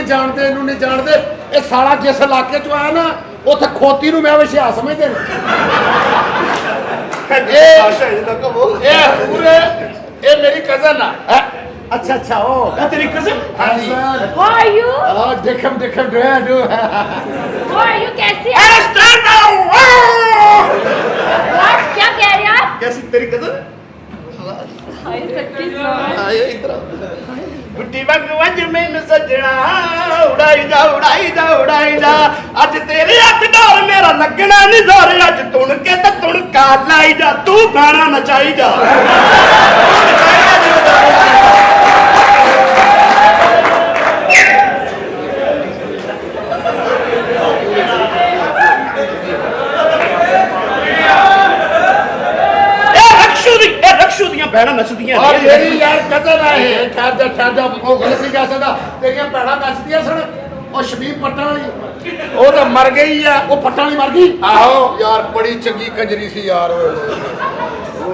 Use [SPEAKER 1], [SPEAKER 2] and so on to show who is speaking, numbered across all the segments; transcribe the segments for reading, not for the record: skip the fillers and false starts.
[SPEAKER 1] नहीं जानते इनू नहीं जानते ये साला जिस इलाके चो आया ना उत्थे खोती नू मैं विशा समझदे ये मेरी कजन है अच्छा अच्छा ओ तेरी कजन हां जी
[SPEAKER 2] How are you?
[SPEAKER 1] देखम डू
[SPEAKER 2] How are you? कैसी है?
[SPEAKER 1] Stand down
[SPEAKER 2] What? क्या कह रहे हैं आप?
[SPEAKER 1] कैसी तेरी कजन
[SPEAKER 2] हाय सच्ची
[SPEAKER 1] आए इधर गुड्डी वंज मैनू सजना उड़ाई जा अज तेरे हथ डोर मेरा लगना नहीं जोर अज तुणके ते तुणका लाई जा तू गाना नचाई जा नचदियां और मेरी यार कदर है ठहर जा वो गलत नहीं कह सकता तेरियां भैणां नचदियां सन और शबीब पट्टन वाली वो तो मर गई है वो पट्टन वाली मर गई आहो यार बड़ी चंगी कंजरी सी यार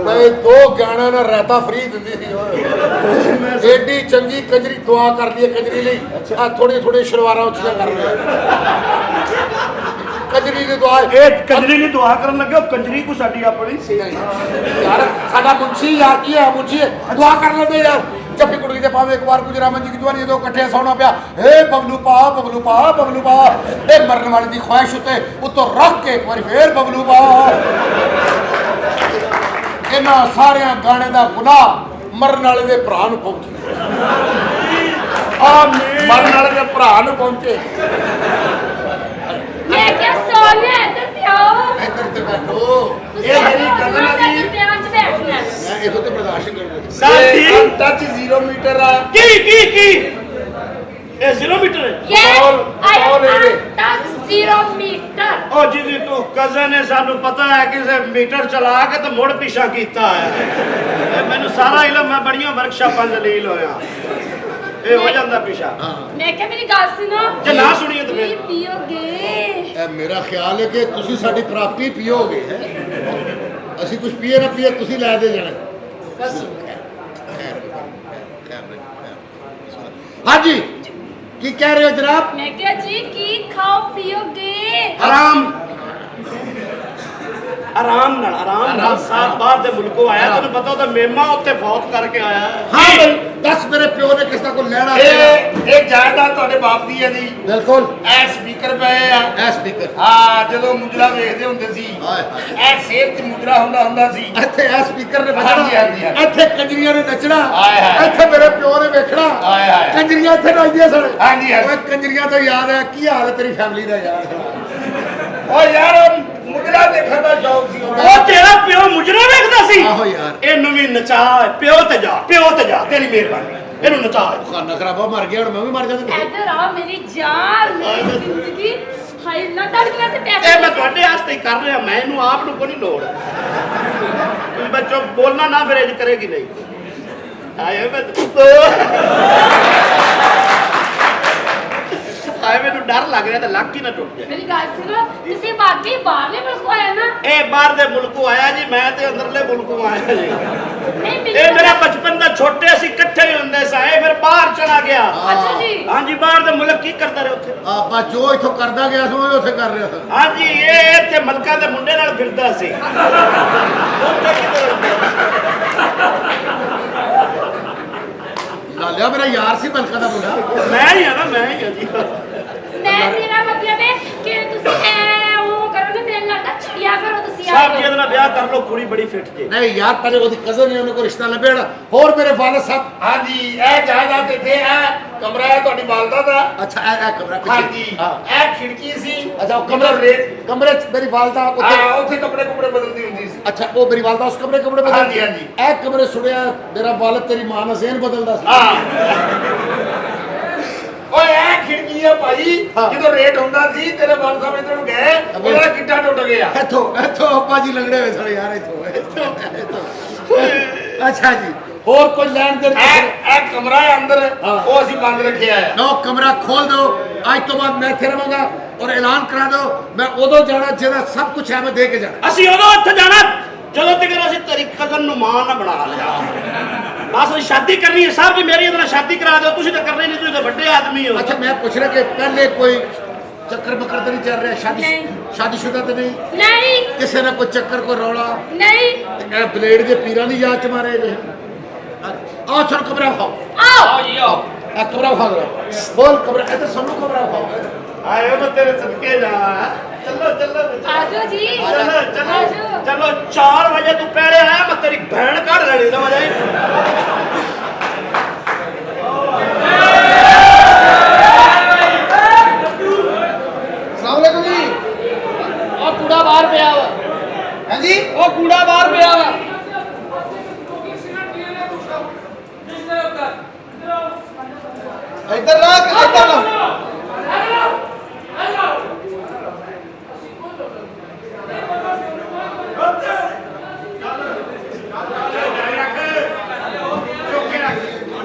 [SPEAKER 1] मैं दो गाना ना रहता फ्री दिंदी सी एडी चंगी कंजरी दुआ कर दी कंजरी ਲਈ अच्छा थोड़ी शलवारां ਉੱਚੀਆਂ कर ले कंजरी ਦੀ दुआ ਇਹ ਕੰਜਰੀ ਦੀ ਦੁਆ ਕਰਨ ਲੱਗੇ ਕੰਜਰੀ ਕੋ ਸਾਡੀ ਆਪਣੀ ਸੀ यार साडा मुंशी यार की है मुंशी दुआ कर लेंदे यार जप्पी कुड़ी दे पावे एक बार गुजरामन जी की दुआरी दो इकट्ठे सोना पिया हे बबलू पा ए मरने वाली दी ख्वाहिश उते उतो रख के एक बार फिर बबलू पा इन्हां सारे गाने दा गुनाह मरन वाले दे भरा नूं पहुंचे आमीन मरन वाले दे भरा नूं पहुंचे
[SPEAKER 2] मैं क्या सोनिया इधर ते आओ
[SPEAKER 1] इधर ते बैठो ये मेरी कजन दी
[SPEAKER 2] ध्यान से बैठना
[SPEAKER 1] मैं इधर तो बर्दाश्त कर साथी टच 0 मीटर आ की ए 0 मीटर
[SPEAKER 2] ये आई टच 0 मीटर
[SPEAKER 3] ओ जी तू कजन है सानू पता है किसे मीटर चला के तो मुड़ पीछा कीता है मैनू सारा इलम मैं बड़ियां वर्कशॉपां दलील होया ए हो जांदा पीछा
[SPEAKER 2] मैं क्या मेरी गल सुनो
[SPEAKER 3] जे ना सुनिए तो फिर
[SPEAKER 2] पियोगे
[SPEAKER 1] ए मेरा ख्याल है कि तुसी साडी प्राप्ति पियोगे ਅਸੀਂ ਕੁਝ ਪੀਏ ਨਾ ਪੀਏ ਤੁਸੀਂ ਲੈ ਦੇ ਜਾਣਾ हाँ जी की कह रहे हो जनाब
[SPEAKER 2] मैं क्या जी की खाओ पियोगे
[SPEAKER 3] आराम नाल साथ बाहर दे मुल्कों आया तैनू पता ओदा मेमा उत्ते फौत करके आया
[SPEAKER 1] हां भाई दस मेरे प्यो ने किस दा को लेना
[SPEAKER 3] ए जायदाद ਤੁਹਾਡੇ ਬਾਪ ਦੀ ਹੈ ਜੀ
[SPEAKER 1] बिल्कुल
[SPEAKER 3] ਐ ਸਪੀਕਰ ਪਏ ਆ
[SPEAKER 1] ए स्पीकर
[SPEAKER 3] ਹਾਂ ਜਦੋਂ ਮੁਜਰਾ ਵੇਖਦੇ ਹੁੰਦੇ ਸੀ ਐ ਸੇਬ ਤੇ ਮੁਜਰਾ ਹੁੰਦਾ ਸੀ
[SPEAKER 1] ਇੱਥੇ ए स्पीकर ने
[SPEAKER 3] ਹਾਂਜੀ,
[SPEAKER 1] बजना
[SPEAKER 3] ਹਾਂਜੀ।
[SPEAKER 1] ਇੱਥੇ ਕੰਜਰੀਆਂ ਨੇ ਨੱਚਣਾ
[SPEAKER 3] ਹਾਏ ਹਾਏ।
[SPEAKER 1] ਇੱਥੇ ਮੇਰੇ ਪਿਓ ਨੇ ਵੇਖਣਾ
[SPEAKER 3] ਹਾਏ ਹਾਏ।
[SPEAKER 1] ਕੰਜਰੀਆਂ ਇੱਥੇ ਨੱਚਦੀਆਂ ਸਨ
[SPEAKER 3] ਹਾਂਜੀ, ਹਾਂਜੀ।
[SPEAKER 1] ਓਏ ਕੰਜਰੀਆਂ ਤੋਂ ਯਾਦ ਹੈ ਕੀ ਹਾਲ ਹੈ ਤੇਰੀ ਫੈਮਿਲੀ ਦਾ ਯਾਰ
[SPEAKER 3] ਓ ਯਾਰ ਮੁਜਰਾ ਦੇਖਣ ਦਾ ਸ਼ੌਕ ਸੀ ਉਹ ਤੇਰਾ ਪਿਓ ਮੁਜਰਾ ਵੇਖਦਾ ਸੀ
[SPEAKER 1] ਆਹੋ ਯਾਰ
[SPEAKER 3] ਇਹਨੂੰ ਵੀ ਨਚਾ ਪਿਓ ਤੇ ਜਾ ਤੇਰੀ ਮਿਹਰਬਾਨੀ ਇਹਨੂੰ ਨਚਾ
[SPEAKER 1] ਖਾਨਾ ਖਰਾਬਾ ਮਰ ਗਿਆ ਹੁਣ ਮੈਂ ਵੀ ਮਰ ਜਾਂਦਾ
[SPEAKER 2] इधर आओ मेरी जान मेरी जिंदगी हाय ना तड़कना से पैसे
[SPEAKER 3] ਇਹ ਮੈਂ ਤੁਹਾਡੇ ਵਾਸਤੇ ਹੀ ਕਰ ਰਿਹਾ ਮੈਂ ਇਹਨੂੰ ਆਪ ਨੂੰ ਕੋਈ ਨਹੀਂ ਲੋੜ ਤੁਸੀਂ ਬੱਚੋ ਬੋਲਣਾ ਨਾ ਫਿਰ ਇਹ ਕਰੇਗੀ ਨਹੀਂ ਆਏ ਮੈਂ ਆਏ ਮੈਨੂੰ ਡਰ ਲੱਗ ਰਿਹਾ ਤਾਂ ਲੱਕ ਹੀ ਨਾ ਟੁੱਟ ਜਾਏ
[SPEAKER 2] मेरी गल सुनो किसी बाकी बाहरले मुल्क को आया ना
[SPEAKER 3] ਇਹ ਬਾਹਰ ਦੇ ਮੁਲਕੋਂ ਆਇਆ ਜੀ ਮੈਂ ਤੇ ਅੰਦਰਲੇ ਮੁਲਕੋਂ ਆਇਆ ਜੀ
[SPEAKER 2] नहीं
[SPEAKER 3] ਇਹ ਮੇਰਾ ਬਚਪਨ ਦਾ ਛੋਟੇ ਅਸੀਂ ਇਕੱਠੇ ਹੀ ਹੁੰਦੇ ਸਾਂ ਇਹ ਫਿਰ ਬਾਹਰ ਚਲਾ ਗਿਆ
[SPEAKER 2] अच्छा जी
[SPEAKER 3] ਹਾਂਜੀ ਬਾਹਰ ਦੇ ਮੁਲਕ ਕੀ ਕਰਦਾ ਰਿਹਾ ਉੱਥੇ
[SPEAKER 1] ਆਪਾਂ ਜੋ ਇਥੋਂ ਕਰਦਾ ਗਿਆ ਸੀ ਉਹ ਉੱਥੇ ਕਰ ਰਿਹਾ ਸੀ
[SPEAKER 3] ਹਾਂਜੀ ਇਹ ਇੱਥੇ ਮਲਕਾਂ ਦੇ ਮੁੰਡੇ ਨਾਲ ਫਿਰਦਾ ਸੀ ਉੱਥੇ ਕਿਧਰ
[SPEAKER 1] ਲਾਲਿਆ ਮੇਰਾ ਯਾਰ ਸੀ ਬਲਕਾ ਦਾ ਮੁੰਡਾ
[SPEAKER 3] ਮੈਂ ਹੀ ਆ ਨਾ ਮੈਂ ਹੀ ਆ ਜੀ
[SPEAKER 2] मैं मेरा मतलब है कि तुसी ऐ वो करो ना मेरे नाल छड़िया करो तुसी
[SPEAKER 3] ਸਾਹਿਬ ਜੀ ਇਹਦੇ ਨਾਲ ਵਿਆਹ ਕਰ ਲਓ ਕੁੜੀ ਬੜੀ ਫਿੱਟ ਜੇ
[SPEAKER 1] ਨਹੀਂ ਯਾਰ ਪਹਿਲੇ ਉਹਦੀ ਕਜ਼ਨ ਨੇ ਉਹਨੂੰ ਕੋਈ ਰਿਸ਼ਤਾ ਲੱਭਿਆ ਨਾ ਹੋਰ ਮੇਰੇ ਵਾਲਿਦ ਸਾਹਿਬ
[SPEAKER 3] ਹਾਂਜੀ ਇਹ ਜਾਇਦਾਦ ਇੱਥੇ ਹੈ ਕਮਰਾ ਹੈ ਤੁਹਾਡੀ ਵਾਲਦਾ ਦਾ
[SPEAKER 1] ਅੱਛਾ ਇਹ ਕਮਰਾ ਪਿੱਛੇ
[SPEAKER 3] ਹਾਂਜੀ
[SPEAKER 1] ਹਾਂ
[SPEAKER 3] ਇਹ ਖਿੜਕੀ ਸੀ
[SPEAKER 1] ਅੱਛਾ ਉਹ ਕਮਰੇ ਚ ਮੇਰੀ ਵਾਲਦਾ ਉੱਥੇ
[SPEAKER 3] ਉੱਥੇ ਕੱਪੜੇ ਬਦਲਦੀ ਹੁੰਦੀ ਸੀ
[SPEAKER 1] ਅੱਛਾ ਉਹ ਮੇਰੀ ਵਾਲਦਾ ਉਸ ਕਮਰੇ ਬਦਲਦੀ
[SPEAKER 3] ਹਾਂਜੀ, ਹਾਂਜੀ।
[SPEAKER 1] ਇਹ ਕਮਰੇ ਸੁਣਿਆ ਮੇਰਾ ਵਾਲਿਦ ਤੇਰੀ ਮਾਂ ਨਾਲ ਜ਼ਹਿਨ ਬਦਲਦਾ ਸੀ
[SPEAKER 3] ਹਾਂ ਓਏ ਇਹ ਖਿੜਕੀ ਆ ਭਾਈ ਜਦੋਂ ਰੇਟ ਹੁੰਦਾ ਸੀ ਤੇਰੇ ਵਾਲ ਸਾਹਿਬ ਇਧਰ ਨੂੰ ਗਏ ਉਹਦਾ ਕਿੱਟਾ ਟੁੱਟ ਗਿਆ
[SPEAKER 1] ਇੱਥੋਂ ਅੱਪਾ ਜੀ ਲੰਗੜੇ ਹੋਏ ਸਨ ਯਾਰ ਇੱਥੋਂ ਅੱਛਾ ਜੀ ਹੋਰ ਕੋਈ ਲੈਣ ਦੇ
[SPEAKER 3] ਇਹ ਕਮਰਾ ਹੈ ਅੰਦਰ ਉਹ ਅਸੀਂ ਬੰਦ ਰੱਖਿਆ ਹੈ
[SPEAKER 1] ਨੋ ਕਮਰਾ ਖੋਲ ਦੋ ਅੱਜ ਤੋਂ ਬਾਅਦ ਮੈਂ ਇੱਥੇ ਰਵਾਂਗਾ ਔਰ ਐਲਾਨ ਕਰਾ ਦੋ ਮੈਂ ਉਦੋਂ ਜਾਣਾ ਜਿਹਦਾ ਸਭ ਕੁਝ ਹੈ ਮੈਂ ਦੇ ਕੇ ਜਾਣਾ
[SPEAKER 3] ਅਸੀਂ ਉਦੋਂ ਉੱਥੇ ਜਾਣਾ ਜਦੋਂ ਤੱਕ ਅਸੀਂ ਤੇਰੀ ਕਜ਼ਨ ਨੂੰ ਮਾਂ ਨਾ ਬਣਾ ਲਿਆ बस शादी करनी है साहब जी मेरी इधर शादी करा दो तुसी तो करनी नहीं तुसी तो बड़े आदमी हो
[SPEAKER 1] अच्छा मैं पूछ रहा कि पहले कोई चक्कर बकर तो नहीं चल रहा शादी
[SPEAKER 2] नहीं।
[SPEAKER 1] शादीशुदा तो नहीं
[SPEAKER 2] नहीं
[SPEAKER 1] किसी ने कोई चक्कर को रौला
[SPEAKER 2] नहीं
[SPEAKER 1] ए ब्लेड के पीरा नहीं याद च मारे जे आओ चल कमरा खाओ
[SPEAKER 2] आओ
[SPEAKER 3] जी आओ
[SPEAKER 1] ए कमरा खाओ बोल कमरा ए तो सुनो कमरा खाओ
[SPEAKER 3] आए मैं तेरे सदके जा चलो चलो
[SPEAKER 2] आजो जी
[SPEAKER 3] चलो चलो
[SPEAKER 2] आजो।
[SPEAKER 3] चलो 4 बजे तू पहले आया मैं तेरी बहन काट लेनी समझ आई
[SPEAKER 4] अस्सलाम वालेकुम जी
[SPEAKER 5] ਉਹ ਕੂੜਾ ਬਾਹਰ ਪਿਆ ਵਾ
[SPEAKER 4] हैं जी
[SPEAKER 5] ਉਹ ਕੂੜਾ ਬਾਹਰ ਪਿਆ ਵਾ
[SPEAKER 4] इधर रख इधर रख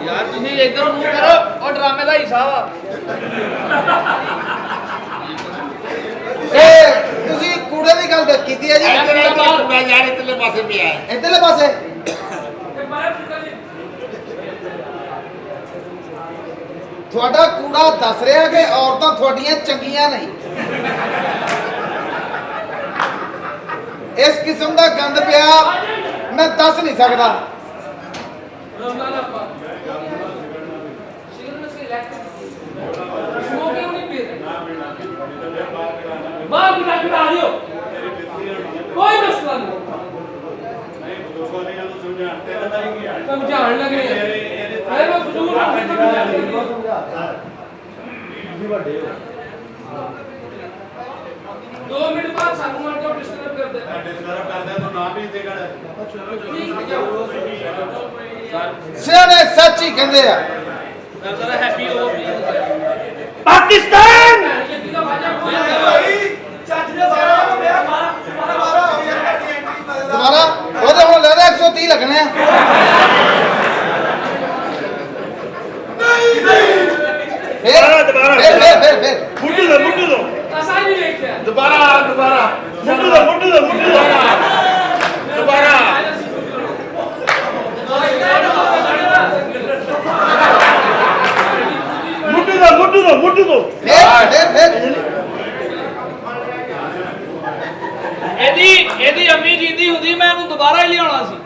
[SPEAKER 5] ਯਾਰ ਤੁਸੀਂ ਇੱਧਰ ਮੂੰਹ ਕਰੋ ਉਹ ਡਰਾਮੇ ਦਾ ਹਿੱਸਾ ਵਾ
[SPEAKER 4] ਤੁਸੀਂ ਕੂੜੇ ਦੀ ਗੱਲ ਕੀਤੀ ਹੈ ਜੀ
[SPEAKER 1] मैं यार इतने पासे पे आया
[SPEAKER 4] ਇਧਰਲੇ ਪਾਸੇ ਤੁਹਾਡਾ ਕੂੜਾ ਦੱਸ ਰਿਹਾ ਕਿ ਔਰਤਾਂ ਤੁਹਾਡੀਆਂ ਚੰਗੀਆਂ ਨਹੀਂ ਇਸ ਕਿਸਮ ਦਾ ਗੰਦ ਪਿਆ ਮੈਂ ਦੱਸ ਨਹੀਂ ਸਕਦਾ
[SPEAKER 6] बाहर बिठा के आ रही हो कोई मसला नहीं समझाने लगे अरे मैं फजूल दो मिनट बाद सानू मार के डिस्टर्ब कर दे
[SPEAKER 4] ਸਿਆਣੇ ਸੱਚ ਹੀ ਕਹਿੰਦੇ ਆ
[SPEAKER 5] ਜ਼ਰਾ ਹੈਪੀ ਹੋ
[SPEAKER 3] पाकिस्तान
[SPEAKER 6] ये का भाजा कोई
[SPEAKER 4] ਦੁਬਾਰਾ ਉਹਦੇ ਹੁਣ ਲੱਗਦਾ 130 ਲੱਗਣੇ ਆ
[SPEAKER 3] दोबारा
[SPEAKER 4] ਫਿਰ
[SPEAKER 3] मुट्ठी दो
[SPEAKER 6] ऐसा नहीं देखते हैं
[SPEAKER 1] दोबारा दोबारा
[SPEAKER 3] मुट्ठी दो
[SPEAKER 1] दोबारा
[SPEAKER 3] मुट्ठी दो
[SPEAKER 4] ਫਿਰ
[SPEAKER 5] ਇਹਦੀ ਅੰਮੀ ਜਿੰਦੀ ਹੁੰਦੀ ਮੈਂ ਇਹਨੂੰ ਦੁਬਾਰਾ ਹੀ ਲਿਆਉਣਾ ਸੀ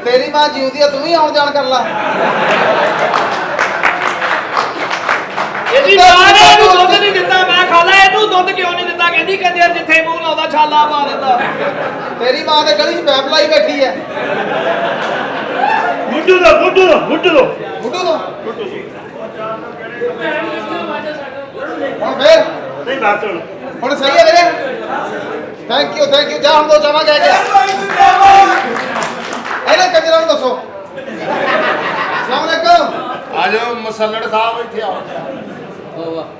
[SPEAKER 4] ਤੇਰੀ ਮਾਂ ਜਿਉਂਦੀ ਆ ਤੂੰ ਵੀ ਆਉਣ ਜਾਣ ਕਰ ਲਾ
[SPEAKER 5] ਇਹਦੀ ਮਾਂ ਨੇ ਇਹਨੂੰ ਦੁੱਧ ਨਹੀਂ ਦਿੱਤਾ ਮੈਂ ਖਾ ਲਿਆ ਇਹਨੂੰ ਦੁੱਧ ਕਿਉਂ ਨਹੀਂ ਦਿੱਤਾ ਕਹਿੰਦੀ ਕੰਜਰ ਜਿੱਥੇ ਮੂੰਹ ਲਾਉਂਦਾ ਛਾਲਾ ਪਾ ਦਿੰਦਾ
[SPEAKER 4] ਤੇਰੀ ਮਾਂ ਤੇ ਗਲੀ 'ਚ ਪੈਪ ਲਾਈ ਬੈਠੀ ਐ
[SPEAKER 3] मुट्ठी दो
[SPEAKER 4] ਬੁੱਢੂ ਤੋਂ ਹੁਣ ਫੇਰ
[SPEAKER 3] नहीं बात सुन
[SPEAKER 4] ਹੁਣ ਸਹੀ ਹੈ ਵੀਰੇ ਥੈਂਕ ਯੂ ਜਾ ਹੁਣ ਦੋ ਜਾਵਾਂ ਕਹਿ ਗਿਆ ਇਹਨੇ ਕੰਜਰਾਂ ਨੂੰ ਦੱਸੋ ਅਸਲਾਮ ਅਲੈਕੁਮ
[SPEAKER 1] आ जाओ मसल्लड़ साहब इथे आओ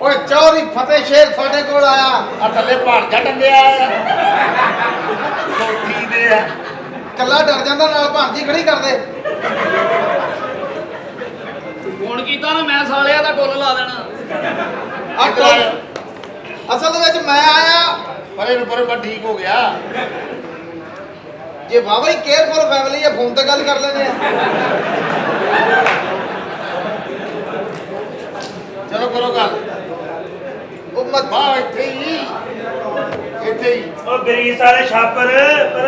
[SPEAKER 4] ਓਏ ਚੌਧਰੀ ਫਤਿਹ ਸ਼ੇਰ ਤੁਹਾਡੇ ਕੋਲ ਆਇਆ
[SPEAKER 1] आ थल्ले भांजा टंगया है कोठी दे है
[SPEAKER 4] ਕੱਲਾ ਡਰ ਜਾਂਦਾ ਨਾਲ ਭਾਂਜੀ ਖੜੀ ਕਰਦੇ
[SPEAKER 5] ਫੋਨ ਕੀਤਾ ਨਾ ਮੈਂ ਸਾਲਿਆ ਦਾ ਕੁੱਲ ਲਾ ਦੇਣਾ
[SPEAKER 4] ਆ ਅਸਲ ਦੇ ਵਿੱਚ ਮੈਂ ਆਇਆ
[SPEAKER 1] पर मैं ठीक हो गया
[SPEAKER 4] ਜੇ ਵਾਵਾ ਹੀ ਕੇਅਰਫੁਲ ਫੈਮਿਲੀ ਹੈ ਫੋਨ ਤੇ ਗੱਲ ਕਰ ਲੈਂਦੇ ਆ
[SPEAKER 1] चलो करो गल
[SPEAKER 4] ਉਹ ਮਤ
[SPEAKER 1] वाह इथे ही
[SPEAKER 3] ओ गरीस वाले छापर पर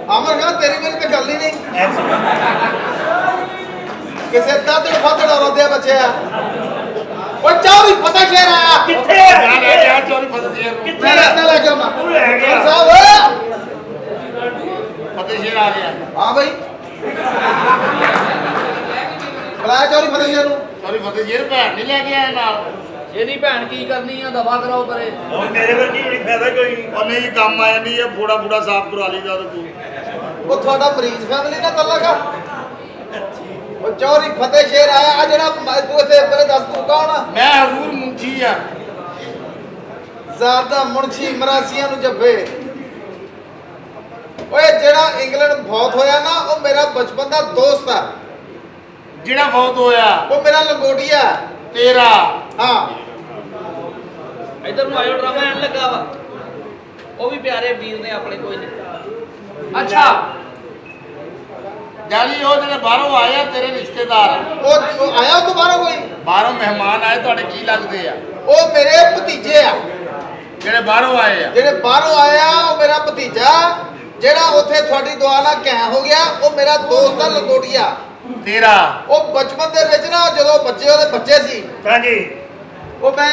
[SPEAKER 4] ਅਮਰ ਕਹਿੰਦਾ ਤੇਰੀ ਮੇਰੀ ਤੇ ਗੱਲ ਹੀ ਨਹੀਂ ਕਿਸੇ ਦਾ ਤੇ ਫਤੜ ਰੋਦੇ ਬੱਚੇ ਆ ਓ ਚੌਧਰੀ ਫਤਿਹ ਸ਼ੇਰ ਆਇਆ
[SPEAKER 3] किथे
[SPEAKER 1] जा ले जा चोरी फतेह शेर को
[SPEAKER 4] ਮੈਂ ਰਸਤਾ ਲੈ ਕੇ ਆਉਣਾ
[SPEAKER 3] ਉਹ ਲੈ ਗਿਆ।
[SPEAKER 4] ਸਾਹਿਬ
[SPEAKER 1] फतेह शेर आ गया
[SPEAKER 4] ਹਾਂ ਬਈ ਬੁਲਾਇਆ ਚੌਧਰੀ ਫਤਿਹ ਸ਼ੇਰ ਨੂੰ
[SPEAKER 1] चोरी फतेह शेर भैन नहीं लेके आया नाल
[SPEAKER 5] ਇਹਦੀ ਭੈਣ ਕੀ ਕਰਨੀ ਆ ਦਫਾ ਕਰਾਓ ਪਰੇ
[SPEAKER 3] और मेरे वर्गी नहीं फायदा कोई नहीं
[SPEAKER 1] और नहीं काम आया नहीं है बूढ़ा बूढ़ा साफ करा ली जा तो
[SPEAKER 4] ਉਹ ਤੁਹਾਡਾ ਮਰੀਜ਼ ਫੈਮਿਲੀ ਨਾਲ ਤੱਲਕ ਆ ਉਹ ਚੌਧਰੀ ਫਤਿਹ ਸ਼ੇਰ ਆਇਆ ਆ ਜਿਹੜਾ ਤੂੰ ਇੱਥੇ ਪਹਿਲੇ ਦੱਸ ਤੂੰ ਕੌਣ ਆ
[SPEAKER 1] मैं हजूर मुंशी है
[SPEAKER 4] ਜ਼ਾਰਦਾ ਮੁਨਸ਼ੀ ਮਰਾਸੀਆਂ ਨੂੰ ਜੱਫੇ ਓਏ ਜਿਹੜਾ ਇੰਗਲੈਂਡ ਬਹੁਤ ਹੋਇਆ ਨਾ ਉਹ ਮੇਰਾ ਬਚਪਨ ਦਾ ਦੋਸਤ ਆ
[SPEAKER 1] जिहड़ा बहुत होया
[SPEAKER 4] ਉਹ ਮੇਰਾ ਲੰਗੋਟੀਆ
[SPEAKER 1] तेरा
[SPEAKER 4] ਹਾਂ
[SPEAKER 5] ਇੱਧਰ ਨੂੰ ਆਇਓ ਡਰਾਮਾ ਐਨ ਲੱਗਾ ਵਾ ਉਹ ਵੀ ਪਿਆਰੇ ਵੀਰ ਨੇ ਆਪਣੇ ਕੋਈ ਨਹੀਂ
[SPEAKER 6] अच्छा
[SPEAKER 1] ਜਾਨੀ ਉਹ ਜਿਹੜੇ ਬਾਹਰੋਂ ਆਏ ਆ ਤੇਰੇ ਰਿਸ਼ਤੇਦਾਰ ਆ।
[SPEAKER 4] ਉਹ ਆਇਆ ਉਹ ਬਾਹਰੋਂ ਕੋਈ?
[SPEAKER 1] ਬਾਹਰੋਂ ਮਹਿਮਾਨ ਆਏ ਤੁਹਾਡੇ ਕੀ ਲੱਗਦੇ ਆ?
[SPEAKER 4] ਉਹ ਮੇਰੇ ਭਤੀਜੇ ਆ।
[SPEAKER 1] ਜਿਹੜੇ ਬਾਹਰੋਂ ਆਏ ਆ?
[SPEAKER 4] ਜਿਹੜੇ ਬਾਹਰੋਂ ਆਇਆ ਉਹ ਮੇਰਾ ਭਤੀਜਾ, ਜਿਹੜਾ ਉੱਥੇ ਤੁਹਾਡੀ ਦੁਆ ਨਾਲ ਕੈਂ ਹੋ ਗਿਆ, ਉਹ ਮੇਰਾ ਦੋਸਤ ਆ ਲੰਗੋਟੀਆ।
[SPEAKER 1] ਤੇਰਾ?
[SPEAKER 4] ਉਹ ਬਚਪਨ ਦੇ ਵਿੱਚ ਨਾ ਜਦੋਂ ਉਹਦੇ ਬੱਚੇ ਸੀ,
[SPEAKER 3] ਹਾਂਜੀ
[SPEAKER 4] ਉਹ ਮੈਂ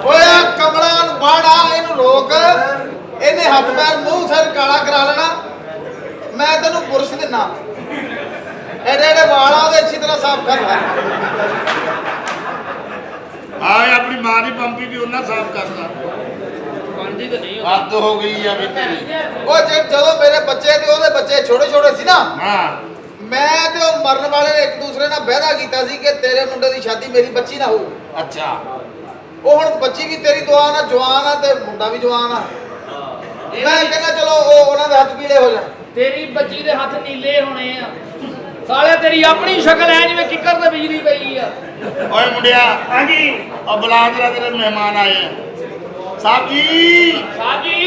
[SPEAKER 4] ਓਏ ਕਮਲਾ ਨੂੰ ਬਾੜਾ, ਇਹਨੂੰ ਰੋਕ। ਇਹਨੇ ਹੱਥ ਪੈਰ ਮੂੰਹ ਸਿਰ ਕਾਲਾ ਕਰਾ ਲੈਣਾ। ਮੈਂ ਤੈਨੂੰ ਪੁਰਸ਼ ਦਿੰਨਾ, ਐਡੇ ਐਡੇ ਵਾਲ ਆ ਉਹਦੇ ਅੱਛੀ ਤਰ੍ਹਾਂ ਸਾਫ਼ ਕਰ ਲੈ।
[SPEAKER 1] ਆਏ ਆਪਣੀ ਮਾਂ ਦੀ ਪੰਪੀ ਵੀ ਉਹਨਾਂ ਸਾਫ਼ ਕਰਦਾ।
[SPEAKER 6] ਬਣਦੀ ਤਾਂ ਨਹੀਂ
[SPEAKER 1] ਹੱਦ ਹੋ ਗਈ ਆ ਵੀ ਤੇਰੀ।
[SPEAKER 4] ਉਹ ਜਦੋਂ ਮੇਰੇ ਬੱਚੇ ਤੇ ਉਹਦੇ ਬੱਚੇ ਛੋਟੇ ਛੋਟੇ ਸੀ ਨਾ,
[SPEAKER 1] ਹਾਂ
[SPEAKER 4] ਮੈਂ ਤੇ ਉਹ ਮਰਨ ਵਾਲੇ ਨੇ ਇੱਕ ਦੂਸਰੇ ਨਾਲ ਵਾਅਦਾ ਕੀਤਾ ਸੀ ਕਿ ਤੇਰੇ ਮੁੰਡੇ ਦੀ ਸ਼ਾਦੀ ਮੇਰੀ ਬੱਚੀ ਨਾਲ ਹੋਊ।
[SPEAKER 1] ਅੱਛਾ।
[SPEAKER 4] ਉਹ ਹੁਣ ਬੱਚੀ ਵੀ ਤੇਰੀ ਦੁਆ ਨਾਲ ਜਵਾਨ ਆ ਤੇ ਮੁੰਡਾ ਵੀ ਜਵਾਨ ਆ। ਮੈਂ ਕਹਿੰਦਾ ਚਲੋ ਉਹ ਉਹਨਾਂ ਦੇ ਹੱਥ ਪੀਲੇ ਹੋ ਜਾਣ।
[SPEAKER 6] ਤੇਰੀ ਬੱਚੀ ਦੇ ਹੱਥ ਨੀਲੇ ਹੋਣੇ ਆ ਸਾਲੇ। ਤੇਰੀ ਆਪਣੀ ਸ਼ਕਲ ਐ ਜਿਵੇਂ ਕਿੱਕਰ ਤੇ ਬਿਜਲੀ ਪਈ ਆ।
[SPEAKER 1] ਓਏ ਮੁੰਡਿਆ,
[SPEAKER 3] ਹਾਂਜੀ
[SPEAKER 1] ਉਹ ਬੁਲਾ ਜਰਾ, ਤੇਰੇ ਮਹਿਮਾਨ ਆਏ ਆ। ਸਾਹਿਬ ਜੀ,
[SPEAKER 6] ਸਾਜੀ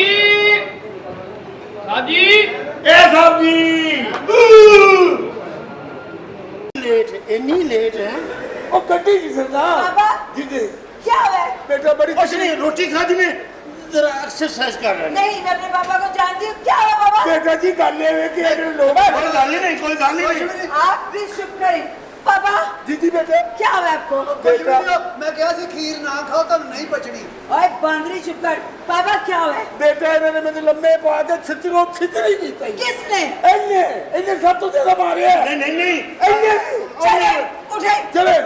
[SPEAKER 6] ਸਾਜੀ
[SPEAKER 1] ਇਹ ਸਾਹਿਬ ਜੀ
[SPEAKER 7] लेट इतनी लेट है और गड्डी किसे ना
[SPEAKER 8] बाबा
[SPEAKER 7] जी जी
[SPEAKER 8] क्या है?
[SPEAKER 7] बेटा बड़ी
[SPEAKER 1] कुछ नहीं, रोटी खाती में जरा एक्सरसाइज कर रहे हैं।
[SPEAKER 8] नहीं मैं अपने पापा को जानती हूँ। क्या है बाबा?
[SPEAKER 7] बेटा जी गल ये कि अगर लोग
[SPEAKER 1] कोई गाली नहीं, कोई गाली नहीं।
[SPEAKER 8] आप भी चुप करें। पापा
[SPEAKER 7] दीदी बेटा
[SPEAKER 8] क्या है आपको?
[SPEAKER 7] बेटा
[SPEAKER 4] मैं कहा सी खीर ना खाओ तो नहीं बचनी।
[SPEAKER 8] ओए बांदरी चुप कर। पापा क्या है?
[SPEAKER 7] बेटा इन्होंने मेरे लम्बे पा के छितरो छितरी की
[SPEAKER 8] किसने?
[SPEAKER 7] इन्ने इन्ने सब तो ज्यादा मारे
[SPEAKER 1] नहीं नहीं नहीं,
[SPEAKER 7] इन्ने
[SPEAKER 8] चले उठे
[SPEAKER 7] चले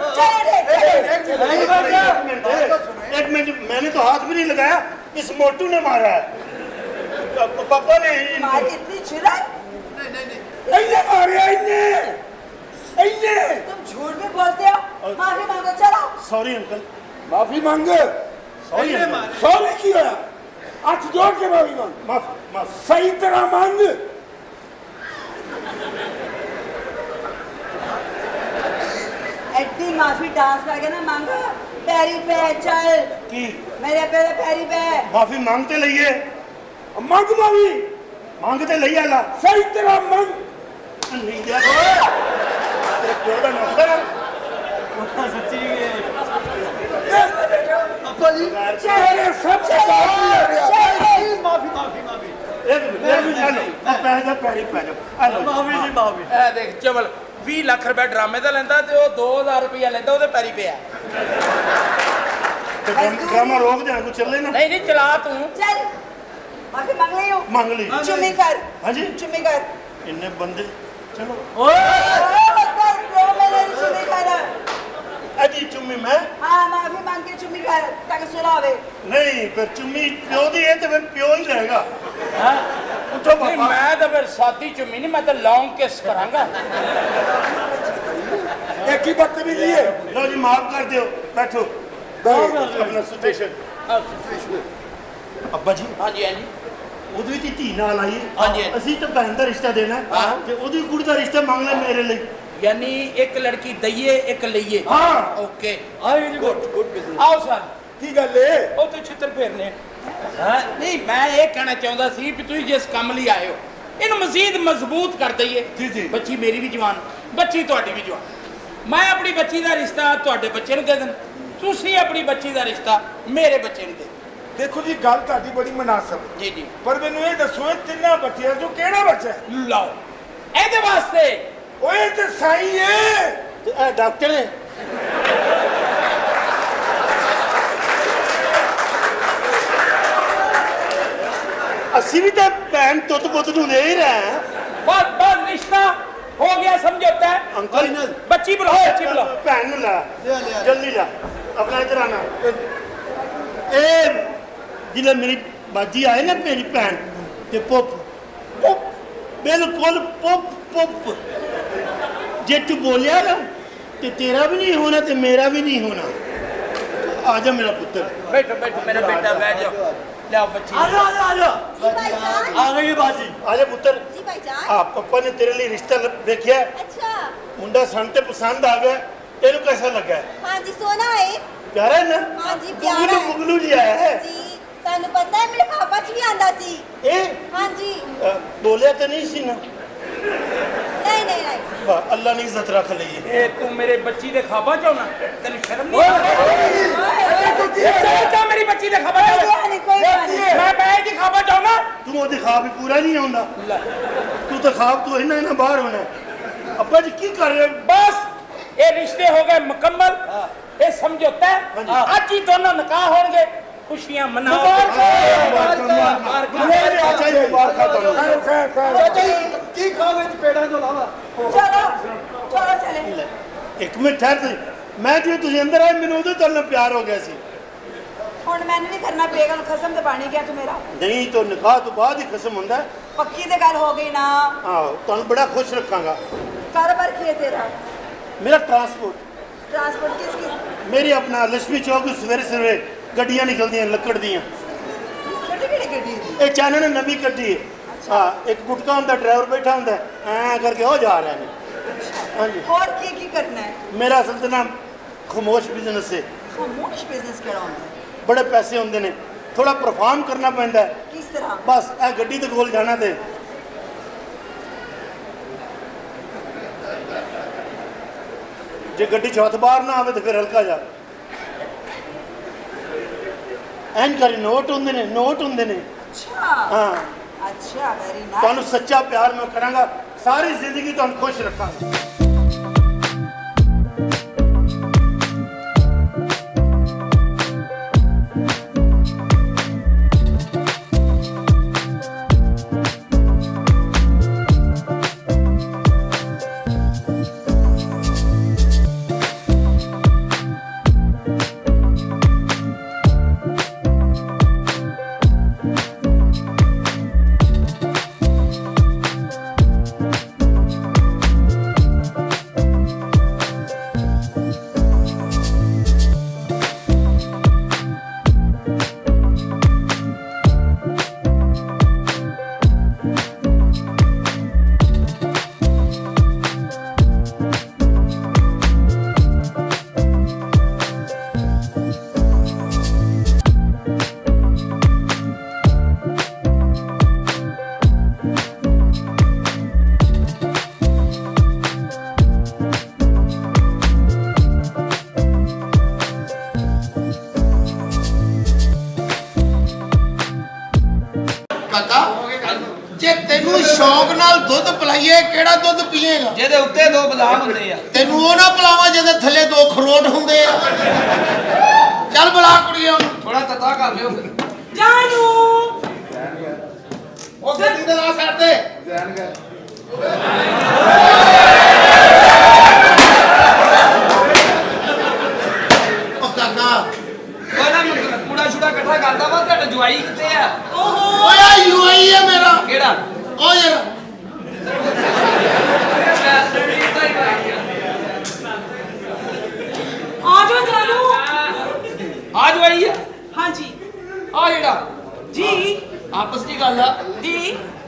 [SPEAKER 1] एक मिनट, मैंने तो हाथ भी नहीं लगाया, इस मोटू ने मारा है। पापा ने
[SPEAKER 8] तुम्हारी इतनी चिराग?
[SPEAKER 7] इन्ने मारे इन्ने इन्ने
[SPEAKER 8] तुम झूठ भी बोलते हो। माफी मांगो चलो।
[SPEAKER 1] सॉरी अंकल,
[SPEAKER 7] माफी मांग
[SPEAKER 1] सॉरी अंकल,
[SPEAKER 7] सॉरी की होया हाथ जोड़ के माफी मांग
[SPEAKER 1] माफ माफ।
[SPEAKER 7] सही तरह मांग
[SPEAKER 8] इतनी माफी डांस करके ना मांगो। पैरी पे चल
[SPEAKER 1] की
[SPEAKER 8] मेरे पहले पैरी पे।
[SPEAKER 1] माफी मांगते लइए,
[SPEAKER 7] मांग माफी
[SPEAKER 1] मांगते लइए ला।
[SPEAKER 7] सही तरह मांग
[SPEAKER 1] नहीं जा तेरे प्यो दा नौकर है।
[SPEAKER 7] पापा जी तेरे सब से बात नहीं हो रहा
[SPEAKER 4] माफी माफी माफी
[SPEAKER 1] एक मिनट, हेलो पै जा, पैरी पै जा, हेलो
[SPEAKER 4] माफी जी माफी।
[SPEAKER 5] ਇਹ ਦੇਖ ਚਵਲ 20 ਲੱਖ ਰੁਪਏ ਡਰਾਮੇ ਦਾ ਲੈਂਦਾ ਤੇ ਉਹ 2000 ਰੁਪਏ ਲੈਂਦਾ ਉਹਦੇ ਪੈਰੀ ਪਿਆ।
[SPEAKER 1] ड्रामा रोक दे, कुछ चले ना।
[SPEAKER 5] ਨਹੀਂ ਨਹੀਂ ਚਲਾ ਤੂੰ।
[SPEAKER 8] चल माफी मांग रही हूँ।
[SPEAKER 1] मांग ली।
[SPEAKER 8] चुम्मी कर।
[SPEAKER 1] हाँ जी?
[SPEAKER 8] चुम्मी कर।
[SPEAKER 1] इन्ने बंदे चलो।
[SPEAKER 8] चुम्मी कर।
[SPEAKER 1] अजी चुम्मी मैं
[SPEAKER 8] हाँ माफी मांग के चुम्मी कर ताकि सुलह होवे।
[SPEAKER 1] नहीं, फिर चुम्मी प्यो दी है तो फिर प्यो ही रहेगा। उठो
[SPEAKER 5] ਨਹੀਂ
[SPEAKER 1] पापा।
[SPEAKER 5] ਮੈਂ ਤਾਂ ਫਿਰ ਸਾਦੀ ਚੁੰਮੀ ਨਹੀਂ, ਮੈਂ ਤਾਂ ਲੌਂਗ ਕਿਸ ਕਰਾਂਗਾ।
[SPEAKER 7] एक ही बदतमीजी है
[SPEAKER 1] लो जी माफ कर दो, बैठो अपना स्टेशन। अब्बा जी
[SPEAKER 5] ਹਾਂਜੀ ਹਾਂਜੀ
[SPEAKER 1] ਉਹਦੀ ਵੀ ਧੀ ਨਾਲ ਆਈ
[SPEAKER 5] ਹਾਂਜੀ।
[SPEAKER 1] ਅਸੀਂ ਤਾਂ ਭੈਣ ਦਾ ਰਿਸ਼ਤਾ ਦੇਣਾ
[SPEAKER 5] ਹਾਂ।
[SPEAKER 1] ਤੇ ਉਹਦੀ ਕੁੜੀ ਦਾ ਰਿਸ਼ਤਾ ਮੰਗ ਲੈ ਮੇਰੇ ਲਈ।
[SPEAKER 5] ਯਾਨੀ ਇੱਕ ਲੜਕੀ ਦਈਏ ਇੱਕ ਲਈਏ।
[SPEAKER 1] ਹਾਂ।
[SPEAKER 5] ਓਕੇ
[SPEAKER 7] गुड गुड
[SPEAKER 5] ਆਓ ਸਰ।
[SPEAKER 7] की गल है
[SPEAKER 5] ਉਹ ਤੇ ਛਿੱਤਰ ਫੇਰਨੇ। ਹਾਂ ਨਹੀਂ ਮੈਂ ਇਹ ਕਹਿਣਾ ਚਾਹੁੰਦਾ ਸੀ ਵੀ ਤੁਸੀਂ ਜਿਸ ਕੰਮ ਲਈ ਆਏ ਹੋ ਇਹਨੂੰ ਮਜ਼ੀਦ ਮਜ਼ਬੂਤ ਕਰ ਦਈਏ।
[SPEAKER 1] ਜੀ, ਜੀ।
[SPEAKER 5] ਬੱਚੀ ਮੇਰੀ ਵੀ ਜਵਾਨ, ਬੱਚੀ ਤੁਹਾਡੀ ਵੀ ਜਵਾਨ। ਮੈਂ ਆਪਣੀ ਬੱਚੀ ਦਾ ਰਿਸ਼ਤਾ ਤੁਹਾਡੇ ਬੱਚੇ ਨੂੰ ਦੇ ਦੇਣ, ਤੁਸੀਂ ਆਪਣੀ ਬੱਚੀ ਦਾ ਰਿਸ਼ਤਾ ਮੇਰੇ ਬੱਚੇ ਨੂੰ ਦੇ ਦਿਓ।
[SPEAKER 7] देखो जी गल ताड़ी बड़ी मुनासिब
[SPEAKER 5] ਜੀ ਜੀ
[SPEAKER 7] पर मैनू ये दसो ये तिन्ना बच्चियां चों केड़ा बच्चा है
[SPEAKER 5] ਲਓ ਇਹਦੇ ਵਾਸਤੇ
[SPEAKER 7] ओए ते साई है
[SPEAKER 1] ਤੇ ਇਹ ਡਾਕਟਰ ਹੈ। ਅਸੀਂ ਵੀ ਤਾਂ ਭੈਣ ਤੁੱਤ ਪੁੱਤ ਨੂੰ ਦੇ ਹੀ ਰਹੇ ਹਾਂ।
[SPEAKER 5] बस बस रिश्ता हो गया, समझौता है।
[SPEAKER 1] अंकल
[SPEAKER 5] बच्ची बुलाओ, बच्ची बुलाओ।
[SPEAKER 1] भैन नु ला, जल्दी ला, अपना इधर आना। ए जिले मेरी बाजी आए ना मेरी भैन ते पुप पुप बिल्कुल पुप पुप जे तू बोलिया ना ते तेरा भी नहीं होना ते मेरा भी नहीं होना। आजा मेरा पुत्र।
[SPEAKER 5] बैठो बैठो मेरा बेटा, बैठ जाओ। लाओ बच्ची।
[SPEAKER 1] आजा आजा आजा
[SPEAKER 8] जी भाईजान।
[SPEAKER 1] आ गई बाजी। आजा पुत्र।
[SPEAKER 8] जी भाईजान।
[SPEAKER 1] आप पापा ने तेरे लिए रिश्ता देखिया।
[SPEAKER 8] अच्छा।
[SPEAKER 1] मुंडा सन ते पसंद आ गया, तेनू कैसा लगा?
[SPEAKER 8] हाँ जी सोना है।
[SPEAKER 7] ਪਿਆਰਾ ਹੈ ਨਾ
[SPEAKER 8] हाँ जी प्यारा है
[SPEAKER 7] ਮੁਗਲੂ ਜਿਹਾ ਹੈ
[SPEAKER 8] जी ਤੁਹਾਨੂੰ ਪਤਾ ਹੈ ਮੇਰੇ ਖਾਪਾ ਚ ਵੀ ਆਂਦਾ ਸੀ
[SPEAKER 7] ਇਹ
[SPEAKER 8] हाँ जी
[SPEAKER 7] ਬੋਲਿਆ ਤਾਂ ਨਹੀਂ ਸੀ ਨਾ
[SPEAKER 8] नहीं नहीं नहीं
[SPEAKER 7] ਵਾਹ ਅੱਲਾ ਨੇ ਇੱਜ਼ਤ ਰੱਖ ਲਈ ਹੈ
[SPEAKER 5] ਇਹ ਤੂੰ ਮੇਰੇ ਬੱਚੀ ਦੇ ਖਾਬਾਂ ਚ ਆਉਣਾ ਤੈਨੂੰ ਸ਼ਰਮ ਨਹੀਂ ਆਉਂਦੀ ਚੱਲ ਮੇਰੀ ਬੱਚੀ ਦੇ ਖਾਬਾਂ ਚ
[SPEAKER 8] कोई नहीं कोई बात नहीं
[SPEAKER 5] ਮੈਂ ਦੀ ਖਾਬਾਂ ਚ ਆਉਣਾ
[SPEAKER 7] ਤੂੰ ਉਹਦੇ ਖਾਬ ਹੀ ਪੂਰਾ ਨਹੀਂ ਆਉਂਦਾ ਤੂੰ ਤਾਂ ਖਾਬ ਤੋਂ ਇਹਨਾਂ ਬਾਹਰ ਹੋਣਾ ਅੱਬਾ ਜੀ ਕੀ ਕਰ ਰਹੇ ਹੋ?
[SPEAKER 5] ਬਸ ਇਹ ਰਿਸ਼ਤੇ ਹੋ ਗਏ ਮੁਕੰਮਲ ਇਹ ਸਮਝੌਤਾ ਹੈ ਅੱਜ ਹੀ ਦੋਨੋਂ ਨਿਕਾਹ ਹੋਣਗੇ ਖੁਸ਼ੀਆਂ ਮਨਾਓ
[SPEAKER 7] ਅੱਛਾ ਜੀ ਬਾਹਰ ਖਾ ਤੁਹਾਨੂੰ
[SPEAKER 4] ਕੀ ਖਾਵੇ ਚਪੇੜਾਂ ਤੋਂ ਲਾਵਾ
[SPEAKER 8] चलो चलो चले
[SPEAKER 7] ਇੱਕ ਮਿੰਟ ਠਹਿਰ ਤੁਸੀਂ ਮੈਂ ਜੇ ਤੁਸੀਂ ਅੰਦਰ ਆਏ ਮੈਨੂੰ ਉਹਦੇ ਨਾਲ ਪਿਆਰ ਹੋ ਗਿਆ ਸੀ
[SPEAKER 8] ਹੁਣ ਮੈਨੂੰ ਨਹੀਂ ਕਰਨਾ ਪਏਗਾ ਖਸਮ ਤੇ ਪਾਣੀ ਗਿਆ ਤੂੰ ਮੇਰਾ
[SPEAKER 7] ਨਹੀਂ ਤਾਂ ਨਿਕਾਹ ਤੋਂ ਬਾਅਦ ਹੀ ਖਸਮ ਹੁੰਦਾ ਹੈ।
[SPEAKER 8] ਪੱਕੀ ਤੇ ਗੱਲ ਹੋ ਗਈ ਨਾ
[SPEAKER 7] ਆਹੋ ਤੁਹਾਨੂੰ ਬੜਾ ਖੁਸ਼ ਰੱਖਾਂਗਾ
[SPEAKER 8] ਕਾਰੋਬਾਰ ਕੀ ਹੈ ਤੇਰਾ
[SPEAKER 7] ਮੇਰਾ ਟਰਾਂਸਪੋਰਟ
[SPEAKER 8] ट्रांसपोर्ट किसकी
[SPEAKER 7] ਮੇਰੀ ਆਪਣਾ ਲక్ష్ਮੀ ਚੌਕ ਸਵੇਰੇ ਸਵੇਰੇ ਗੱਡੀਆਂ ਨਿਕਲਦੀਆਂ ਲੱਕੜ ਦੀਆਂ
[SPEAKER 8] ਕਿਹੜੀ ਕਿਹੜੀ ਗੱਡੀ
[SPEAKER 7] ਇਹ ਚਾਨਣ ਨੇ ਨਵੀਂ ਕੱਢੀ ਹੈ ਹਾਂ ਇੱਕ ਗੁਟਕਾ ਹੁੰਦਾ ਡਰਾਈਵਰ ਬੈਠਾ ਹੁੰਦਾ ਐ ਕਰਕੇ ਉਹ ਜਾ ਰਹੇ ਨੇ ਹਾਂਜੀ
[SPEAKER 8] और की करना है
[SPEAKER 7] ਮੇਰਾ ਅਸਲ ਤੇ ਨਾਮ ਖਮੋਸ਼ ਬਿਜ਼ਨਸ ਹੈ
[SPEAKER 8] खामोश बिजनेस केड़ा होंदा है
[SPEAKER 7] ਬੜੇ ਪੈਸੇ ਹੁੰਦੇ ਨੇ ਥੋੜਾ ਪਰਫਾਰਮ ਕਰਨਾ ਪੈਂਦਾ ਹੈ।
[SPEAKER 8] किस तरह
[SPEAKER 7] ਬਸ ਇਹ ਗੱਡੀ ਦੇ ਕੋਲ ਜਾਣਾ ਤੇ ਜੇ ਗੱਡੀ ਚ ਹੱਥ ਬਾਹਰ ਨਾ ਆਵੇ ਤਾਂ ਫਿਰ ਹਲਕਾ ਜਾ ਐਨ ਕਰੀ ਨੋਟ ਹੁੰਦੇ ਨੇ
[SPEAKER 8] अच्छा
[SPEAKER 7] ਹਾਂ
[SPEAKER 8] अच्छा वेरी नाइस
[SPEAKER 7] ਤੁਹਾਨੂੰ ਸੱਚਾ ਪਿਆਰ ਮੈਂ ਕਰਾਂਗਾ ਸਾਰੀ ਜ਼ਿੰਦਗੀ ਤੁਹਾਨੂੰ ਖੁਸ਼ ਰੱਖਾਂਗਾ
[SPEAKER 1] ਕਾਕਾ ਜੇ ਤੈਨੂੰ ਸ਼ੌਕ ਨਾਲ ਦੁੱਧ ਪਿਲਾਈਏ ਕਿਹੜਾ ਦੁੱਧ ਪੀਏਗਾ
[SPEAKER 6] ਜਿਹਦੇ ਉੱਤੇ ਦੋ ਬਦਾਮ ਹੁੰਦੇ ਆ
[SPEAKER 1] ਤੈਨੂੰ ਉਹ ਨਾ ਪਿਲਾਵਾਂ ਜਿਹਦੇ ਥੱਲੇ ਦੋ ਖਰੋਟ ਹੁੰਦੇ ਆ ਚੱਲ ਬੁਲਾ ਕੁੜੀਏ ਉਹਨੂੰ
[SPEAKER 6] ਥੋੜਾ ਤਤਾ ਕਰ ਲਿਓ ਫਿਰ
[SPEAKER 8] जानू
[SPEAKER 1] ਉਹ ਗੱਡੀ ਦੇ ਨਾਲ ਸਾਈਡ ਤੇ ਉਹ ਕਾਕਾ
[SPEAKER 6] ਕੋਈ ਨਾ ਕੂੜਾ ਛੂੜਾ ਇਕੱਠਾ ਕਰਦਾ ਵਾ ਤੁਹਾਡਾ ਜਵਾਈ ਕਿੱਥੇ ਆ
[SPEAKER 1] ਓਏ ਆ ਯੂਆਈ ਹੈ ਮੇਰਾ
[SPEAKER 6] ਕਿਹੜਾ
[SPEAKER 1] ਉਹ ਯਾਰ
[SPEAKER 8] आ जाओ जानू
[SPEAKER 6] ਆ ਜਵਾਈ ਆ
[SPEAKER 8] हाँ जी
[SPEAKER 6] ਆ ਜਿਹੜਾ
[SPEAKER 8] जी
[SPEAKER 6] ਆਪਸ ਦੀ ਗੱਲ ਆ
[SPEAKER 8] जी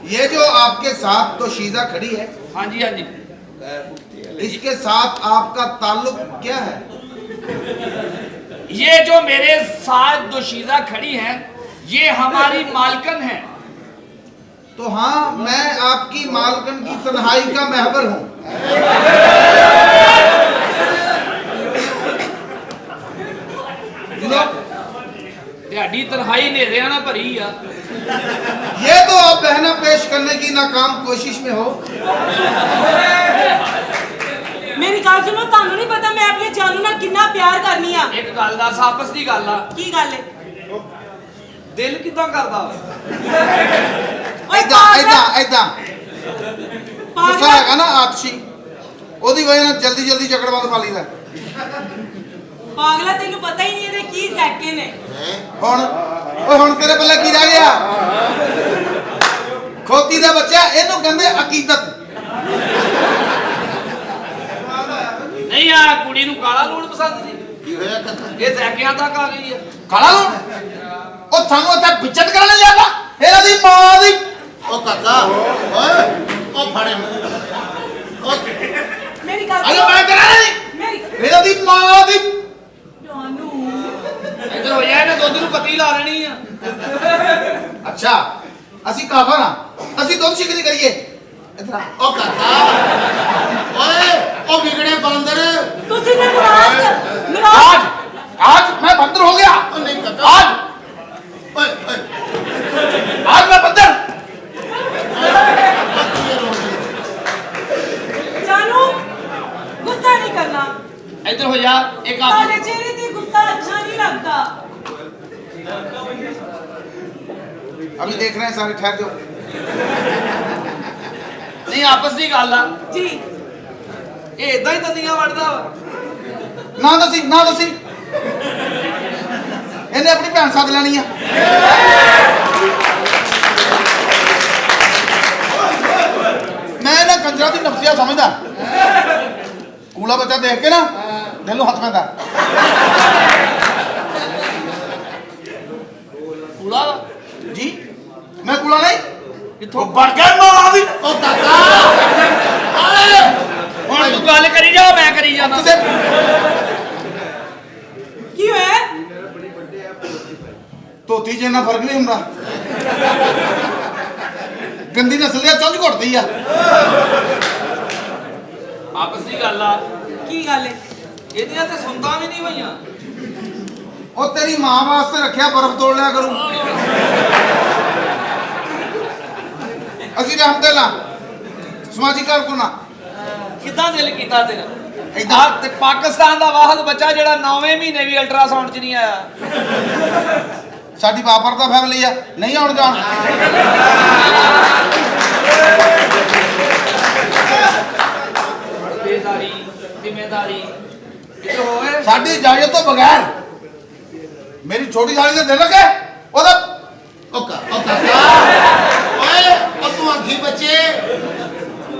[SPEAKER 4] ये जो आपके साथ तो शीजा खड़ी है
[SPEAKER 6] ਹਾਂਜੀ ਹਾਂਜੀ
[SPEAKER 4] इसके साथ आपका ताल्लुक क्या है
[SPEAKER 6] ये जो मेरे साथ दोशीजा खड़ी हैं ये हमारी मालकन है
[SPEAKER 4] तो हाँ मैं आपकी मालकन की तन्हाई का महवर हूँ
[SPEAKER 6] ढाडी तन्हाई नेरिया ना भरी आ
[SPEAKER 4] ये तो आप बहना पेश करने की नाकाम कोशिश में हो
[SPEAKER 8] मेरी गल सुनो तानू नहीं पता मैं अपने जानू नाल कितना प्यार करनी आ
[SPEAKER 6] एक गल दस आपस की गल आ
[SPEAKER 8] की गल है
[SPEAKER 6] दिल किदां करदा
[SPEAKER 8] ओए
[SPEAKER 4] ऐदा ऐदा ऐदा गुस्सा
[SPEAKER 8] पागल
[SPEAKER 4] हैगा ना आपसी ओदी वजह नाल जल्दी जल्दी जकड़बंद पा लीदा
[SPEAKER 8] पागला तेनू पता ही नहीं ਇਹਦੇ ਕੀ ਸੈਕੇ ਨੇ
[SPEAKER 4] ਹੁਣ ਓਏ ਹੁਣ ਤੇਰੇ ਪੱਲੇ ਕੀ ਰਹਿ ਗਿਆ ਖੋਤੀ ਦਾ ਬੱਚਾ ਇਹਨੂੰ ਕਹਿੰਦੇ ਅਕੀਦਤ
[SPEAKER 6] नहीं आ कुड़ी नु काला लूण पसंद सी
[SPEAKER 1] ਕੀ ਹੋਇਆ ਕਾਕਾ
[SPEAKER 6] ये सैकियां तक आ गई है
[SPEAKER 4] ਕਾਲਾ ਲੂਣ ਉਹ ਸਾਨੂੰ ਇੱਥੇ ਵਿਚਤ ਕਰਨ ਲਿਆਗਾ ਇਹਨਾਂ ਦੀ ਮਾਂ ਦੀ
[SPEAKER 1] ਉਹ ਕਾਕਾ ਓਏ ਉਹ ਫੜੇ ਉਹ
[SPEAKER 8] ਮੇਰੀ ਗੱਲ
[SPEAKER 4] ਅਰੇ ਮੈਂ ਕਰਾਂ ਨਹੀਂ
[SPEAKER 8] ਮੇਰੀ
[SPEAKER 4] ਇਹਨਾਂ ਦੀ ਮਾਂ ਦੀ
[SPEAKER 8] जानू
[SPEAKER 6] ਇੱਧਰ ਹੋ ਜਾ ਇਹਨੇ ਦੁੱਧ ਨੂੰ ਪੱਤੀ ਲਾ ਲੈਣੀ ਆ
[SPEAKER 4] ਅੱਛਾ ਅਸੀਂ ਕਾਫਰ ਆ ਅਸੀਂ ਦੁੱਧ ਸ਼ਿਕਰੀ ਕਰੀਏ ਇੱਧਰ ਆ।
[SPEAKER 1] ਉਹ ਕਾਕਾ ਓਏ ਉਹ ਵਿਗੜੇ ਬਾਂਦਰ
[SPEAKER 8] ਤੁਸੀਂ ਤੇ ਨਾਰਾਜ਼
[SPEAKER 4] आज आज मैं बंदर हो गया
[SPEAKER 1] ਉਹ ਨਹੀਂ ਕਾਕਾ
[SPEAKER 4] आज
[SPEAKER 1] ਓਏ ਓਏ
[SPEAKER 4] आज मैं बंदर
[SPEAKER 8] ਜਾਨੂ ਗੁੱਸਾ ਨਹੀਂ ਕਰਨਾ
[SPEAKER 6] ਇੱਧਰ ਹੋ ਜਾ ਇੱਕ ਆਪ
[SPEAKER 8] ਤੁਹਾਡੇ ਚਿਹਰੇ ਤੇ ਗੁੱਸਾ ਅੱਛਾ ਨਹੀਂ ਲੱਗਦਾ
[SPEAKER 4] अभी देख रहे हैं सारे ठहर जाओ
[SPEAKER 6] ਨਹੀਂ ਆਪਸ ਦੀ ਗੱਲ ਆ
[SPEAKER 8] ਜੀ
[SPEAKER 6] ਇਹ ਇਦਾਂ ਹੀ ਦੰਦੀਆਂ ਵੜਦਾ ਵਾ
[SPEAKER 4] ना दसी ਇਹਨੇ ਆਪਣੀ ਭੈਣ ਸੱਦ ਲੈਣੀ ਆ ਮੈਂ ਨਾ ਕੰਜਰਾ ਦੀ ਨਫਸੀਆ ਸਮਝਦਾ ਕੂਲਾ ਬੱਚਾ ਦੇਖ ਕੇ ਨਾ ਦਿਲ ਨੂੰ ਹੱਥ ਪੈਂਦਾ
[SPEAKER 6] ਕੂਲਾ
[SPEAKER 4] ਜੀ ਮੈਂ ਕੂਲਾ ਨਹੀਂ
[SPEAKER 6] ਕਿੱਥੋਂ
[SPEAKER 7] ਬਣ ਗਿਆ ਮਾਂ ਦੀ
[SPEAKER 1] ਉਹ ਕਾਕਾ ਓਏ
[SPEAKER 6] ਹੁਣ ਤੂੰ ਗੱਲ ਕਰੀ ਜਾ ਮੈਂ ਕਰੀ ਜਾਣਾ
[SPEAKER 4] ਕਿਸੇ
[SPEAKER 8] ਕੀ ਹੋਇਆ
[SPEAKER 4] ਧੋਤੀ ਜੇ ਨਾ ਫਰਕ ਨਹੀਂ ਹੁੰਦਾ ਗੰਦੀ ਨਸਲ ਦੀ ਚੁੰਝ ਘੁੱਟਦੀ ਆ
[SPEAKER 6] ਆਪਸ ਦੀ ਗੱਲ ਆ
[SPEAKER 8] ਕੀ ਗੱਲ ਹੈ
[SPEAKER 6] ਇਹਦੀਆਂ ਤੇ ਸੁਣਦਾ ਵੀ ਨਹੀਂ ਹੋਈਆਂ
[SPEAKER 4] ਉਹ ਤੇਰੀ ਮਾਂ ਵਾਸਤੇ ਰੱਖਿਆ ਬਰਫ਼ ਤੋੜ ਲਿਆ ਕਰੂੰ ਅਸੀਂ ਰਹਿਮਦੁਲਿਲਾ ਸਮਾਜੀ ਕਾਰਕੁਨਾ
[SPEAKER 6] ਕਿੱਦਾਂ ਦਿਲ ਕੀਤਾ ਤੇਰਾ
[SPEAKER 4] ਏਦਾਂ।
[SPEAKER 6] ਆਹ ਤੇ ਪਾਕਿਸਤਾਨ ਦਾ ਵਾਹਦ ਬੱਚਾ ਜਿਹੜਾ 9ਵੇਂ ਮਹੀਨੇ ਵੀ ਅਲਟਰਾਸਾਊਂਡ 'ਚ ਨਹੀਂ ਆਇਆ
[SPEAKER 4] ਸਾਡੀ ਬਾਪਰ ਦਾ ਫੈਮਿਲੀ ਆ ਨਹੀਂ ਆਉਣ ਜਾਣ
[SPEAKER 6] ਜ਼ਿੰਮੇਦਾਰੀ ਇੱਧਰ ਹੋਵੇ
[SPEAKER 4] ਸਾਡੀ ਇਜਾਜ਼ਤ ਤੋਂ ਬਗੈਰ ਮੇਰੀ ਛੋਟੀ ਸਾਲੀ ਦੇ ਦਿਲ ਲੱਗੇ ਉਹਦਾ
[SPEAKER 1] ਉਹ ਕਾਕਾ ਓਏ ਉਹ ਤੂੰ ਆਖੀ ਬੱਚੇ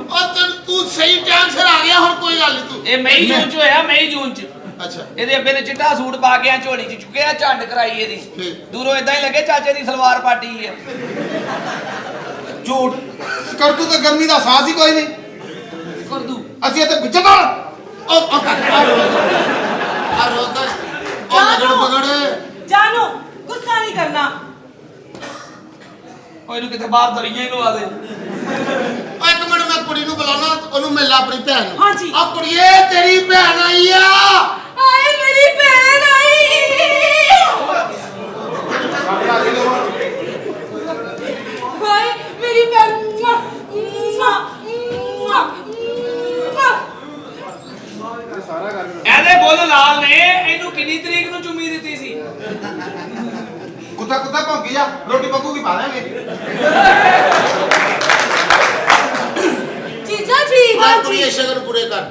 [SPEAKER 1] ਉਹ ਤੂੰ ਸਹੀ ਟਾਈਮ ਸਿਰ ਆ ਗਿਆ ਹੁਣ ਕੋਈ ਗੱਲ ਨਹੀਂ ਤੂੰ
[SPEAKER 6] ਇਹ ਮਈ ਜੂਨ 'ਚ ਹੋਇਆ ਮਈ ਜੂਨ 'ਚ
[SPEAKER 1] ਅੱਛਾ
[SPEAKER 6] ਇਹਦੇ ਅੱਬੇ ਨੇ ਚਿੱਟਾ ਸੂਟ ਪਾ ਕੇ ਆ ਝੋਲੀ 'ਚ ਚੁੱਕਿਆ ਝੰਡ ਕਰਾਈ ਇਹਦੀ
[SPEAKER 1] ਠੀਕ।
[SPEAKER 6] ਦੂਰੋਂ ਇਦਾਂ ਹੀ ਲੱਗੇ ਚਾਚੇ ਦੀ ਸਲਵਾਰ ਪਾਟੀ ਹੈ
[SPEAKER 4] ਝੂਠ ਕਰਤੂ ਤੇ ਗਰਮੀ ਦਾ ਸਾਹ ਹੀ ਕੋਈ ਨਹੀਂ
[SPEAKER 6] ਕਰਦੂ
[SPEAKER 4] ਅਸੀਂ ਇੱਥੇ ਗੁੱਜਰ ਨਾਲ
[SPEAKER 1] ਉਹ ਕਾਕਾ ਆ ਰੋਕ ਉਹ ਲਗੜ ਪਗੜ
[SPEAKER 8] ਜਾਨੂ ਗੁੱਸਾ ਨਹੀਂ ਕਰਨਾ
[SPEAKER 6] ਉਹ ਇਹਨੂੰ ਕਿਤੇ ਬਾਹਰ ਦਰੀਆਂ ਹੀ ਲਵਾ ਦੇ
[SPEAKER 1] ਓਏ ਇੱਕ ਮਿੰਟ ਮੈਂ ਕੁੜੀ ਨੂੰ ਬੁਲਾਉਣਾ ਉਹਨੂੰ ਮਿਲ ਲਾ ਆਪਣੀ ਭੈਣ ਨੂੰ
[SPEAKER 8] ਹਾਂਜੀ।
[SPEAKER 1] ਆ ਕੁੜੀਏ ਤੇਰੀ ਭੈਣ ਆਈ ਆ
[SPEAKER 8] ਆਏ ਮੇਰੀ ਭੈਣ ਆਈ ਹਾਏ ਮੇਰੀ ਭੈਣ ਮੁਆ, ਮੁਆ, ਮੁਆ, ਮੁਆ।
[SPEAKER 6] ਇਹਦੇ ਬੁੱਲ ਲਾਲ ਨੇ ਇਹਨੂੰ ਕਿੰਨੀ ਤਰੀਕ ਨੂੰ ਚੁੰਮੀ ਦਿੱਤੀ ਸੀ
[SPEAKER 4] ਕੁੱਤਾ ਕੁੱਤਾ ਭੌਂਕੀ ਜਾ ਰੋਟੀ ਪੱਕੂਗੀ ਪਾ ਲਾਂਗੇ
[SPEAKER 8] ਜੀਜਾ ਜੀ
[SPEAKER 1] ਆ ਕੁੜੀਏ ਸ਼ਗਨ ਪੂਰੇ ਕਰ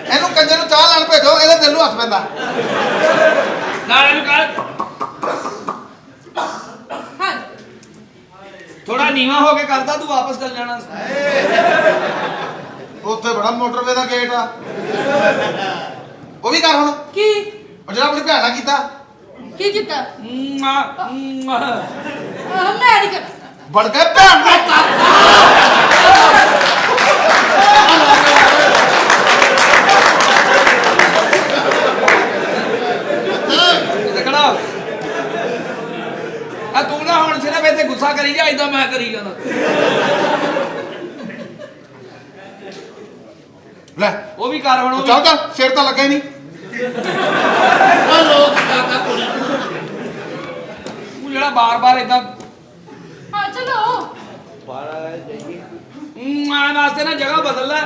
[SPEAKER 4] ਇਹਨੂੰ ਕੰਜਰ ਨੂੰ ਚਾਹ ਲੈਣ ਭੇਜੋ ਇਹਦੇ ਦਿਲ ਨੂੰ ਹੱਥ ਪੈਂਦਾ
[SPEAKER 6] ਨਾਲ ਇਹਨੂੰ ਕਰ
[SPEAKER 8] ਹਾਂ
[SPEAKER 6] ਥੋੜਾ ਨੀਵਾ ਹੋ ਕੇ ਕਰਦਾ ਤੂੰ ਵਾਪਸ ਕਰ ਜਾਣਾ
[SPEAKER 4] ਉੱਥੇ ਬੜਾ ਮੋਟਰਵੇ ਦਾ ਗੇਟ ਆ ਉਹ ਵੀ ਕਰ ਹੁਣ
[SPEAKER 8] ਕੀ
[SPEAKER 4] ਉਹ ਜਿਹੜਾ ਆਪਣੀ ਭੈਣ ਨਾਲ ਕੀਤਾ
[SPEAKER 8] ਕੀ ਕੀਤਾ
[SPEAKER 6] ਮੁਆ।
[SPEAKER 8] ਮੈਂ ਨਹੀਂ ਕਰ
[SPEAKER 4] ਬੜ ਕੇ ਭੈਣ ਦਾ
[SPEAKER 6] ਤੇ ਖੜਾ ਆ ਤੂੰ ਨਾ ਹੁਣ ਸਿਰਫ ਇੱਥੇ ਗੁੱਸਾ ਕਰੀ ਜਾ ਇਦਾਂ ਮੈਂ ਕਰੀ ਜਾਣਾ
[SPEAKER 4] ਲੈ
[SPEAKER 6] ਉਹ ਵੀ ਕਰ ਹੁਣ ਉਹ
[SPEAKER 4] ਚੱਲ
[SPEAKER 6] ਵੀ।
[SPEAKER 4] ਚੱਲ ਸਿਰ ਤਾਂ ਲੱਗਾ ਹੀ ਨਹੀਂ
[SPEAKER 1] ਉਹ ਲੋਕ ਕਾਕਾ ਕੁੜੀ
[SPEAKER 6] ਤੂੰ ਜਿਹੜਾ ਬਾਰ-ਬਾਰ ਇਦਾਂ
[SPEAKER 8] ਹਾਂ ਚਲੋ
[SPEAKER 6] ਮਾਂ ਵਾਸਤੇ ਨਾ ਜਗ੍ਹਾ ਬਦਲ ਲੈ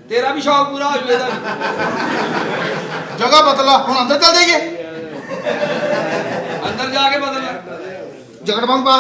[SPEAKER 6] ਤੇਰਾ ਵੀ ਸ਼ੌਕ ਪੂਰਾ ਹੋ ਜਾਊਗਾ ਇਹਦਾ
[SPEAKER 4] ਜਗ੍ਹਾ ਬਦਲਾ ਹੁਣ ਅੰਦਰ ਚੱਲ ਜਾਈਏ
[SPEAKER 6] ਅੰਦਰ ਜਾ ਕੇ ਬਦਲ ਲੈ
[SPEAKER 4] ਜਗੜ ਬੰਦ ਪਾ